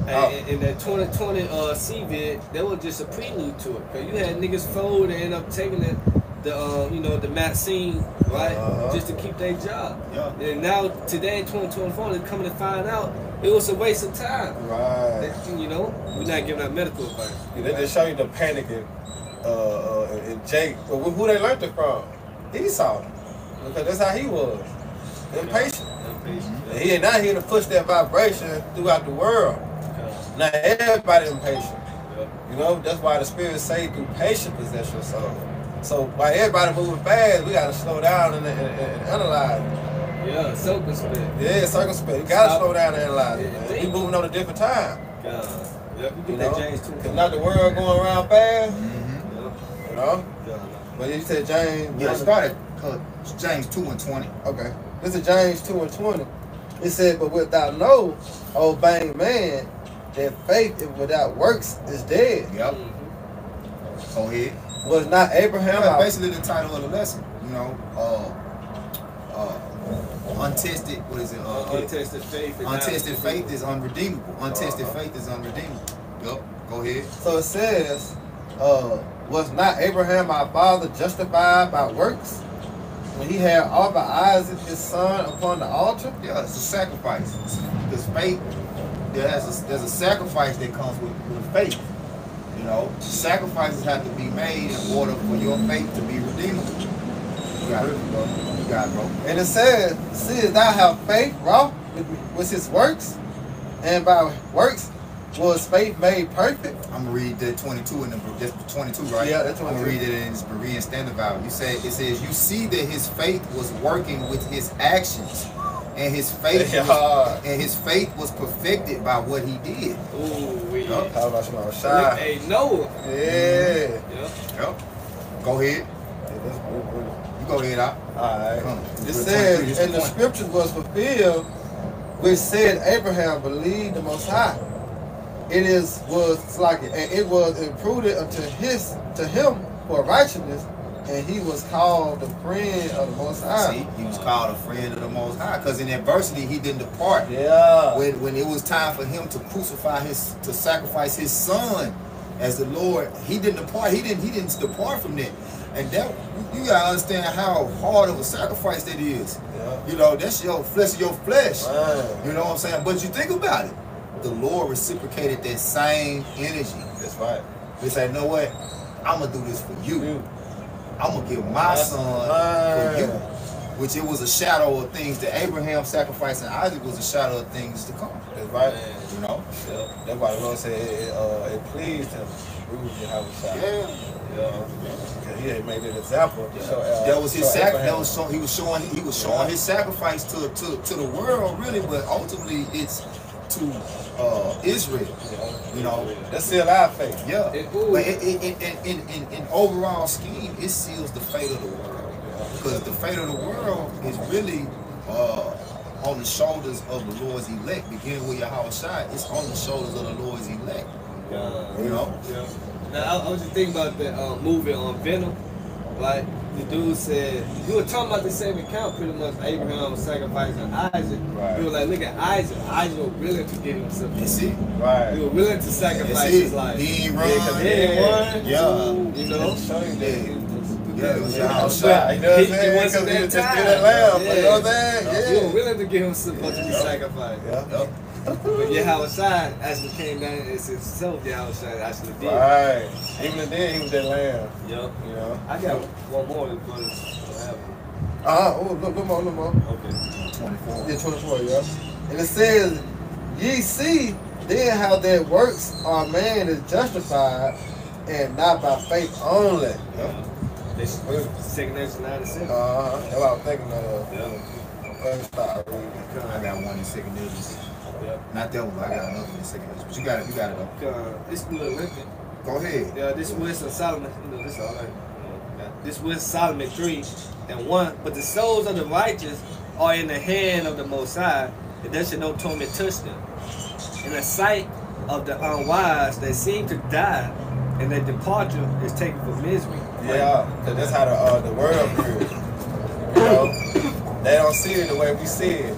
And in that 2020 CVID, that was just a prelude to it. Cause you had niggas fold and end up taking the vaccine, right, just to keep their job. Yeah. And now today in 2024, they're coming to find out it was a waste of time. Right. You know, we're not giving out medical advice. Yeah, they just show you the panic in Jake. But who they learned it from? Esau. Because that's how he was. Impatient. And he ain't not here to push that vibration throughout the world. Now everybody impatient. You know, that's why the Spirit say through patience possess your soul. So while everybody moving fast, we gotta slow down and analyze. Yeah, circumspect. Yeah, circumspect. You gotta slow down and analyze it, man. We moving on a different time. Yeah, you know, cause not the world going around fast. You know? But you said James. Yeah, started James 2 and 20. Okay. This is James 2 and 20. It said, but without no obeying man, that faith without works is dead. Yep. Go ahead. Was not Abraham basically the title of the lesson, you know, untested, what is it? Untested faith. Untested faith is unredeemable. Untested faith is unredeemable. Yep, go ahead. So it says, was not Abraham our father justified by works when he had offered Isaac his son upon the altar? Yeah, it's a sacrifice. Because faith, there's a sacrifice that comes with faith. You know, sacrifices have to be made in order for your faith to be redeemable. You got it, bro. You got it, bro. And it says, see, thou have faith wrought with his works, and by works was faith made perfect. I'm gonna read that 22 in that's 22, right? Yeah, that's 22. I'm gonna read it in its Berean Standard Bible. It says, you see that his faith was working with his actions. And his faith was perfected by what he did. Ooh, how about some shy? Hey, Noah. Yeah. Yep. Go ahead. You go ahead, out. Alright. It says, and the scriptures was fulfilled, which said Abraham believed the Most High. And it was imputed unto him for righteousness, and he was called the friend of the Most High. See, he was called a friend of the Most High, because in adversity he didn't depart. Yeah. When it was time for him to to sacrifice his son as the Lord, he didn't depart. He didn't depart from that. And that, you gotta understand how hard of a sacrifice that is. Yeah. You know, that's your flesh of your flesh. Man. You know what I'm saying? But you think about it, the Lord reciprocated that same energy. That's right. He said, you know what? I'm gonna do this for you. I'm gonna give my son for you. Which it was a shadow of things that Abraham sacrificing Isaac was a shadow of things to come. That's right. You know? Yeah. That's why the Lord said it pleased him. Yeah. Yeah. He had made an example. Yeah. So, that was his sacrifice. Abraham. He was showing his sacrifice to the world, really, but ultimately it's to Israel. Yeah. You know, That's still our faith. yeah. But in overall scheme, it seals the fate of the world, because the fate of the world is really on the shoulders of the Lord's elect. Beginning with Yahweh Shai, it's on the shoulders of the Lord's elect. You know. Yeah. Now I was just thinking about that movie on Venom. Like the dude said, you were talking about the same account pretty much. Abraham was sacrificing Isaac. Right. You were like, look at Isaac. Isaac was willing to give himself. You see? Right. He was willing to sacrifice his life. He ain't run. Yeah, 'cause he ain't run. Yeah. You know. Yeah, it was Yeah, Yahweh I'm Shai. You know what I'm He saying? wasn't Because he was that just time. that lamb. Yeah. You know what I'm saying? He was Yeah. willing to give himself to be sacrificed. Yeah. But Yahweh Shai actually came down and it's himself Yahweh Shai actually did. Right. Even then, he was that lamb. Yep. You know. I got one more for this. Oh, look more. Okay. 24. Yeah, 24, yeah. And it says, ye see then how that works our man is justified, and not by faith only. Yeah. This second Ezra 9 and 7. That's what I was thinking of. Yeah. Let me start reading. I got one in second Ezra. Yeah. Not that one, but I got another one in second Ezra. But you got it though. This New Olympic. Go ahead. Yeah, this Wisdom Solomon. You know, this all right. This Wisdom Solomon 3:1. But the souls of the righteous are in the hand of the Most High, and there should no torment touch them. In the sight of the unwise, they seem to die, and their departure is taken for misery. Yeah, because that's how the world views. You know, they don't see it the way we see it.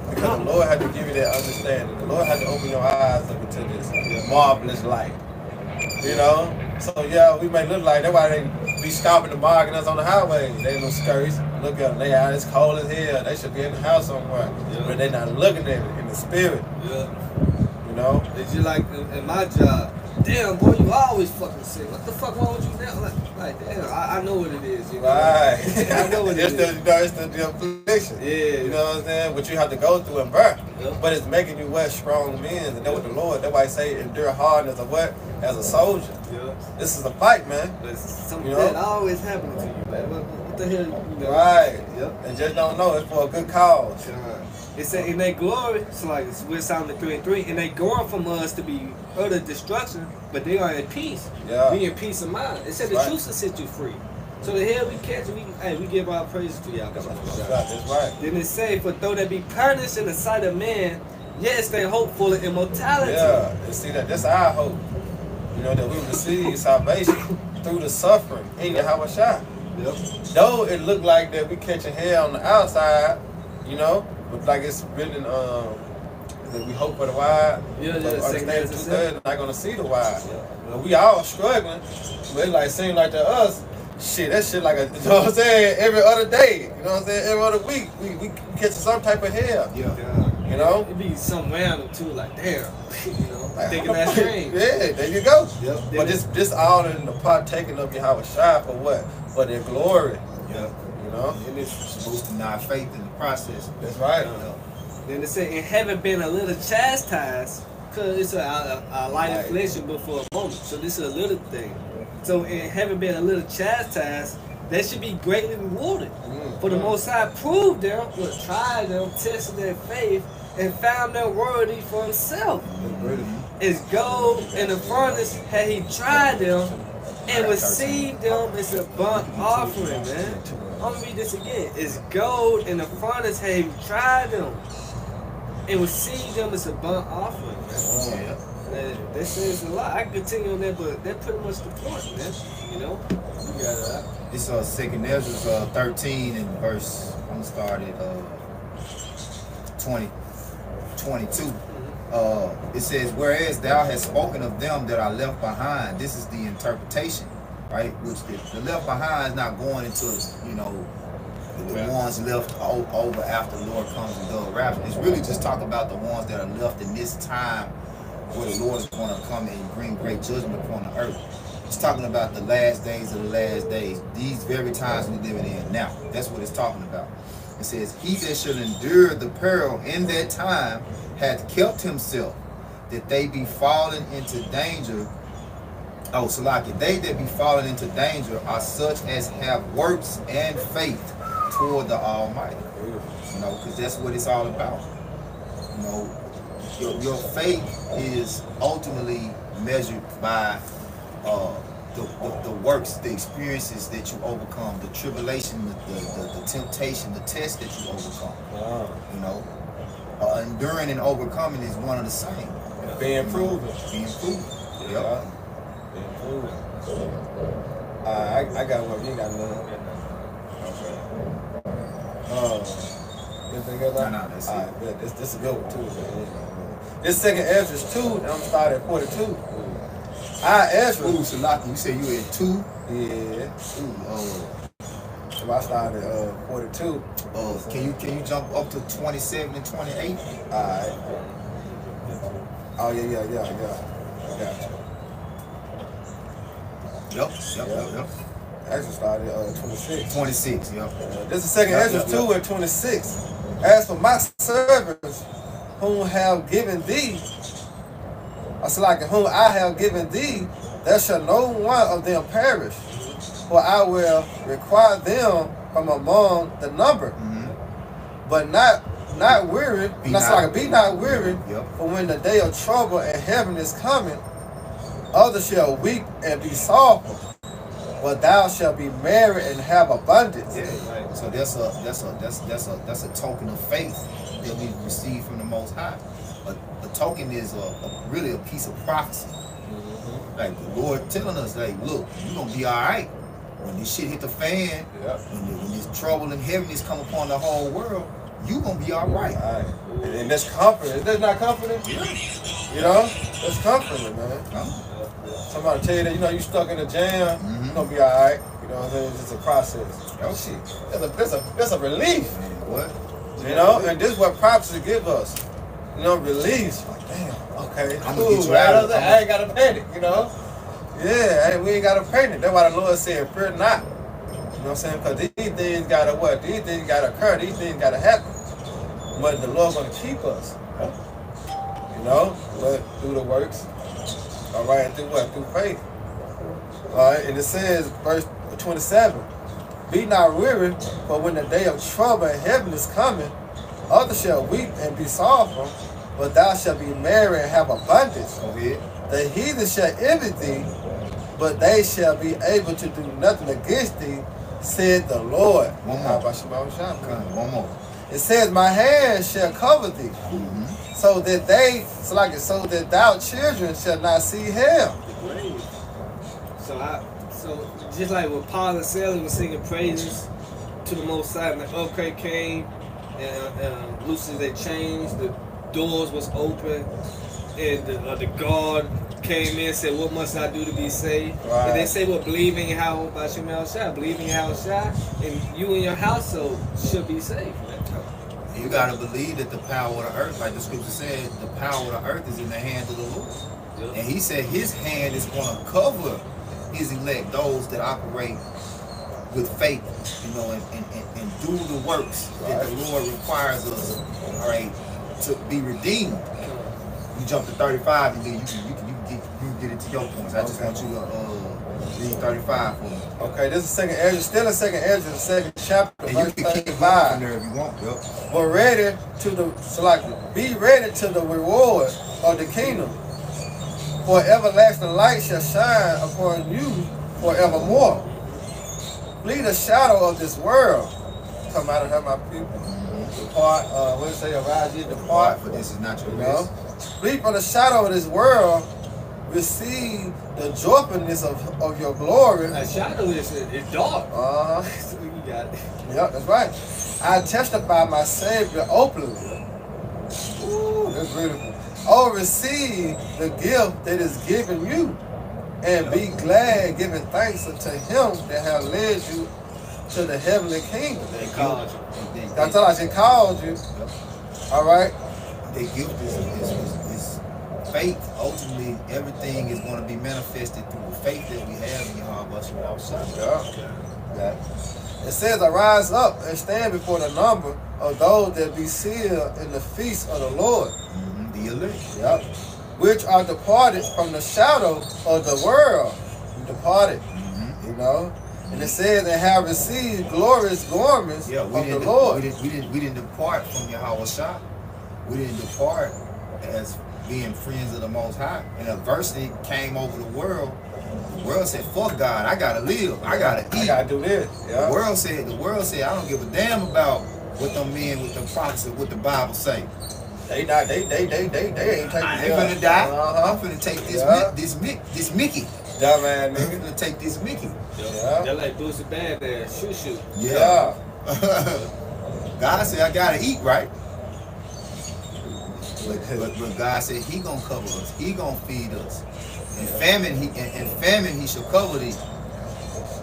Because the Lord had to give you that understanding. The Lord had to open your eyes up into this marvelous light. You know? So yeah, we may look like that's why they be stopping the bargain us on the highway. They little skirts. Look at them, they out, it's cold as hell. They should be in the house somewhere. Yeah. But they not looking at it in the spirit. Yeah. You know? It's just like in my job. Damn, boy, you always fucking sick. What the fuck wrong with you now? Like damn, I know what it is. You know? Right. I know what it it's is. it's the affliction. Yeah. You know what I'm saying? What you have to go through and bear. Yeah. But it's making you what strong men. And that's what the Lord, that's why I say endure hardness of what? As a soldier. Yeah. This is a fight, man. But something You know? that always happening to you, man. What the hell? You know? Right. Yep. And just don't know it's for a good cause. It said in their glory, it's like it's with Solomon 3:3, and they going from us to be utter destruction, but they are in peace. Yeah. Be in peace of mind. It said the Right. truth will set you free. So the hell we catch, we give our praises to y'all. That's right. Then it say, for though they be punished in the sight of men, yet they hopeful of immortality. Yeah. And see that's our hope. You know, that we receive salvation through the suffering in Yahweh Shai. Yep. Though it looked like that we catching hell on the outside, you know, but like it's written, that we hope for the wide. Yeah, but yeah, understand second the two-thirds not gonna see the wide. Yeah. But we all struggling. But it like seem like to us, shit, that shit like a, you know what I'm saying, every other day. You know what I'm saying? Every other week we catching some type of hell. Yeah. You know? It be some random too, like damn, you know, Like, thinking that strange. Yeah, there you go. Yep. But this all in the partaking of Yahweh Shai for what? For their glory. Yeah. You know? And it's boosting our faith in the process. That's right. Then it said, in heaven been a little chastised, because it's a light affliction, but for a moment. So this is a little thing. So in heaven been a little chastised, they should be greatly rewarded. For the Most High proved them, tried them, tested their faith, and found them worthy for himself. As gold in the furnace had he tried them, and received them as a burnt offering, man. I'm gonna read this again. It's gold in the furnace had he tried them, and received them as a burnt offering, man. Yeah. That says a lot. I can continue on that, but that's pretty much the point, man. You know? You got it out. This 2nd Ezra 13 and verse, I'm gonna start at 22. It says, whereas thou hast spoken of them that are left behind, this is the interpretation, right? Which the left behind is not going into, you know, the ones left over after the Lord comes and does rapture. It's really just talking about the ones that are left in this time where the Lord is going to come and bring great judgment upon the earth. It's talking about the last days of the last days. These very times we're living in now. That's what it's talking about. It says, he that shall endure the peril in that time hath kept himself, that they be fallen into danger. Oh, Salaki, they that be fallen into danger are such as have works and faith toward the Almighty. You know, because that's what it's all about. You know, your faith is ultimately measured by the works, the experiences that you overcome, the tribulation, the temptation, the test that you overcome. You know, enduring and overcoming is one of the same. Being proven. Being proven. Yeah. Being proven. I got one. You ain't got none. Anything else? No, that's it. Alright, this is a good one too, man. This 2nd Ezra 2, and I'm starting at 42. Ezra. Ooh, Salaki, you said you at 2? Yeah. So I started at 42. Can you jump up to 27 and 28? Alright. Oh yeah. I got you. Yep. Ezra started 26. 26, yep. This is 2nd Ezra 2 and 26. As for my servants whom have given thee, whom I have given thee, there shall no one of them perish, for I will require them from among the number. But not weary, be not weary, for when the day of trouble and heaven is coming, others shall weep and be sorrowful, but thou shalt be merry and have abundance. Yeah, right. So that's a token of faith that we receive from the Most High. A token is really a piece of prophecy. Like the Lord telling us, like, look, you're gonna be all right when this shit hit the fan. When this trouble and heaviness come upon the whole world, you gonna be all right. And that's comforting. Is that not comforting? Yeah. You know, that's comforting, man. Somebody tell you that, you know, you stuck in a jam, you're gonna be all right. You know what I'm saying? It's just a process. Oh shit. That's a relief. Man, what? You know, and this is what prophecy give us. You know, release. Like, damn, okay, I'm cool. gonna get you out of I ain't gotta panic, you know? Yeah, we ain't gotta panic. That's why the Lord said, fear not. You know what I'm saying? Because these things gotta what? These things gotta occur. These things gotta happen. But the Lord's gonna keep us. You know? But through the works. All right, and through what? Through faith. All right, and it says, verse 27, be not weary, for when the day of trouble and heaven is coming, others shall weep and be sorrowful, but thou shalt be merry and have abundance. The heathen shall envy thee, but they shall be able to do nothing against thee, said the Lord. One more. It says, my hand shall cover thee, so that thou children shall not see hell. So just like when Paul and Silas were singing praises to the Most High, and the earthquake came, and looses they changed, the doors was open, and the guard came in and said, what must I do to be saved? Right. And they say, well, believing in how believing in how and you and your household should be saved. You gotta believe that the power of the earth, like the scripture said, the power of the earth is in the hands of the Lord. Yep. And he said his hand is gonna cover his elect, those that operate with faith, you know, and do the works that the Lord requires us, all right, to be redeemed. You jump to 35 and then you can get into your points. I just want you to read 35 for me. Okay, this is 2nd Ezra, still in 2nd Ezra, the 2nd chapter, and verse 35. There if you want, yep. But ready to be ready to the reward of the kingdom. For everlasting light shall shine upon you forevermore. Flee the shadow of this world. Come out of her, my people. Depart, what did it say? Arise ye, depart. For this is not your You know? rest. Flee from the shadow of this world. Receive the joyfulness of your glory. A shadow is dark. So you got it. Yep, that's right. I testify my Savior openly. Ooh, that's beautiful. Oh, receive the gift that is given you, and be glad, giving thanks unto Him that has led you to the heavenly kingdom. They called you. That's all I said. Called you. All right. The gift is faith. Ultimately, everything is going to be manifested through the faith that we have in Yahweh outside. Yeah. It says, arise up and stand before the number of those that be sealed in the feast of the Lord. The elect. Yep. Which are departed from the shadow of the world. Departed. You know. And it says they have received glorious garments of the Lord. We didn't depart from Yahweh Shah. We didn't depart as being friends of the Most High. And adversity came over the world. The world said, "Fuck God, I gotta live. I gotta eat. I gotta do this." Yeah. The world said, "I don't give a damn about what them men with the prophets, what the Bible say. They ain't taking. They finna die. I'm finna take this Mickey. Yeah, man, I'm nigga. finna take this Mickey. Yeah. They're like Boosie Badass. Shoot. Yeah. God said, I gotta eat, right? But God said He gonna cover us. He gonna feed us. And famine, He shall cover thee.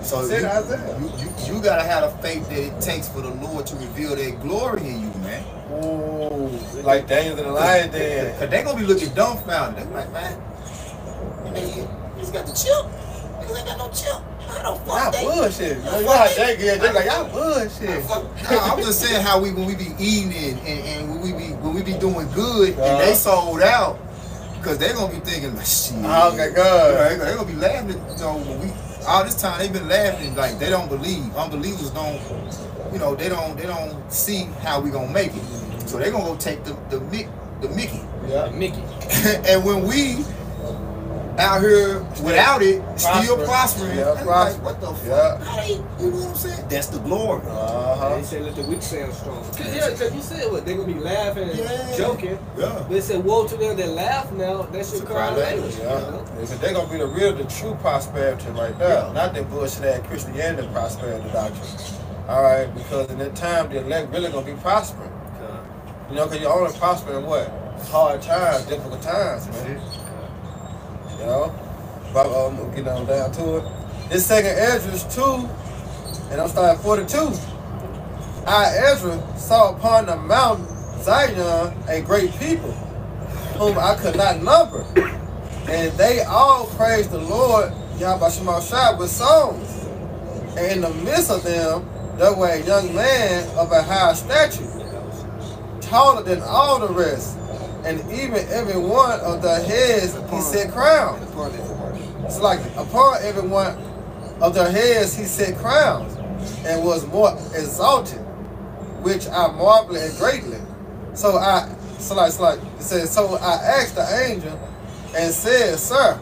So you gotta have the faith that it takes for the Lord to reveal that glory in you, man. Ooh, like Daniel in the lion den. Cause they gonna be looking dumbfounded. They like, man, he's got the chip. Niggas ain't got no chip. How the fuck Y'all they? bullshit. You know how they get? They like y'all bullshit. I'm just saying how when we be eating and when we be doing good and they sold out, cause they gonna be thinking like shit. Oh my God. They gonna be laughing. You know, when we all this time they been laughing like they don't believe. Unbelievers don't. You know, they don't see how we gonna make it. So they gonna go take the Mickey. Yeah. The Mickey. And when we out here without it, still prospering. Yeah, like, what the fuck? Yeah. How they, you know what I'm saying? That's the glory. They say let the weak sound strong. Cause you said what they gonna be laughing and joking. Yeah. But it said woe to them that laugh now. That should cry later. Yeah. They're gonna be the true prosperity right there. Not that bullshit ass Christianity prosperity doctrine. All right, because in that time the elect really gonna be prospering. You know, cause you're only prospering in what? Hard times, difficult times, man. You know, but get on down to it. This second Ezra 2, and I'm starting 42. I, Ezra, saw upon the mountain Zion a great people, whom I could not number, and they all praised the Lord Yahweh Shemashah with songs. And in the midst of them, there was a young man of a high stature, taller than all the rest. And even every one of their heads he set crowns. It's like upon every one of their heads he set crowns, and was more exalted, which I marveled at greatly. So I asked the angel and said, Sir,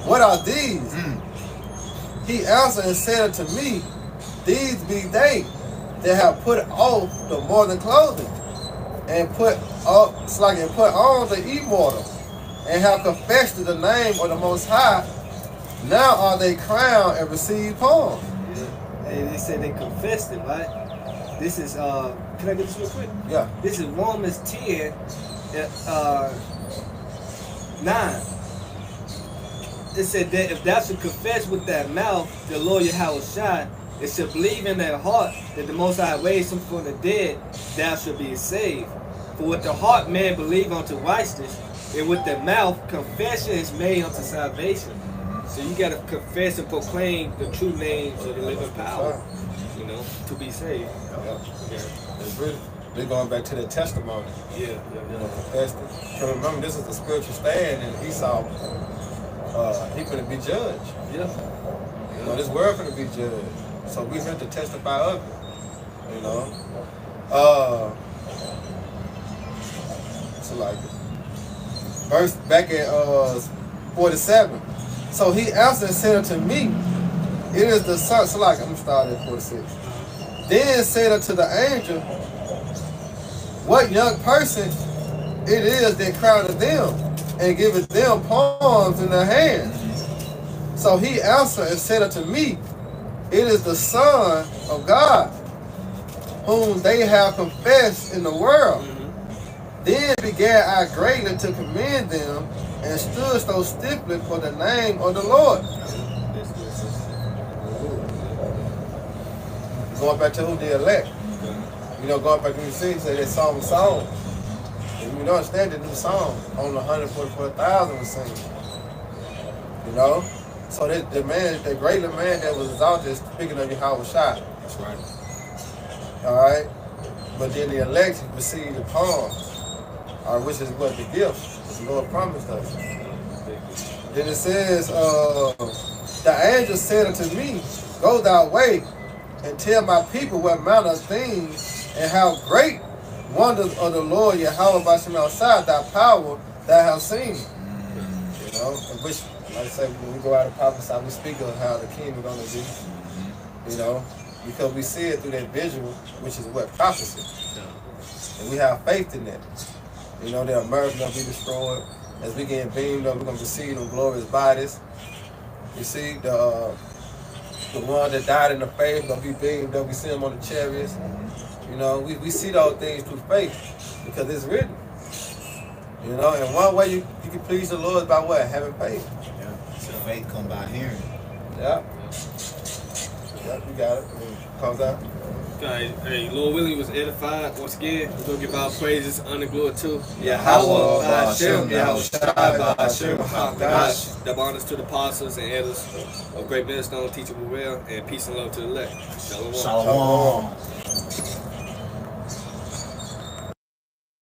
what are these? He answered and said unto me, These be they that have put off the morning clothing, and put on the immortal, and have confessed to the name of the Most High. Now are they crowned and receive palms. And they said they confessed it, right? This is can I get this real quick? Yeah. This is Romans 10, 9. It said that if thou should confess with thy mouth the Lord Yahweh Shai, and should believe in thy heart that the Most High raised him from the dead, thou shalt be saved. For with the heart man believe unto righteousness, and with the mouth confession is made unto salvation. So you got to confess and proclaim the true name of the living power, you know, to be saved. It's really, they're going back to their testimony. You know, confessed it. So remember, this is a spiritual stand, and Esau, he finna be judged. You know, this world finna be judged. So we have to testify of it. You know. So like verse back at 47. So he answered and said unto me, It is the son. So like I'm starting at 46. Then said unto the angel, what young person it is that crowned them and giveth them palms in their hands. So he answered and said unto me, it is the Son of God, whom they have confessed in the world. Then began I greatly to commend them, and stood so stiffly for the name of the Lord. Going back to who the elect. You know, going back to the 6, say they song song. And you don't understand the new song, only 144,000 was singing. You know? So the man, the greater man that was exalted is speaking of Yahweh Shai. That's right. Alright? But then the elect received the palms. Which is what the gift the Lord promised us. Then it says, the angel said unto me, go thy way and tell my people what manner of things and how great wonders of the Lord Yahweh Bashem outside thy power thou hast seen. You know, which, like I say, when we go out and prophesy, we speak of how the king is going to be. You know, because we see it through that visual, which is what prophecy. And we have faith in that. You know, that America going to be destroyed. As we get beamed up, we're going to receive them glorious bodies. You see, the one that died in the faith going to be beamed up. We see them on the chariots. You know, we see those things through faith because it's written. You know, and one way you can please the Lord is by what? Having faith. Yeah. So faith come by hearing. Yeah. Yeah, you got it. Comes out. Okay, hey, Lord willing was edified. Once again, we're going to give our praises, honor, glory to Yahweh, Hashem, Yahweh Shai, Hashem, Gosh, double honors to the apostles and elders of great millstone, teachable well, and peace and love to the elect. Shalom. Shalom.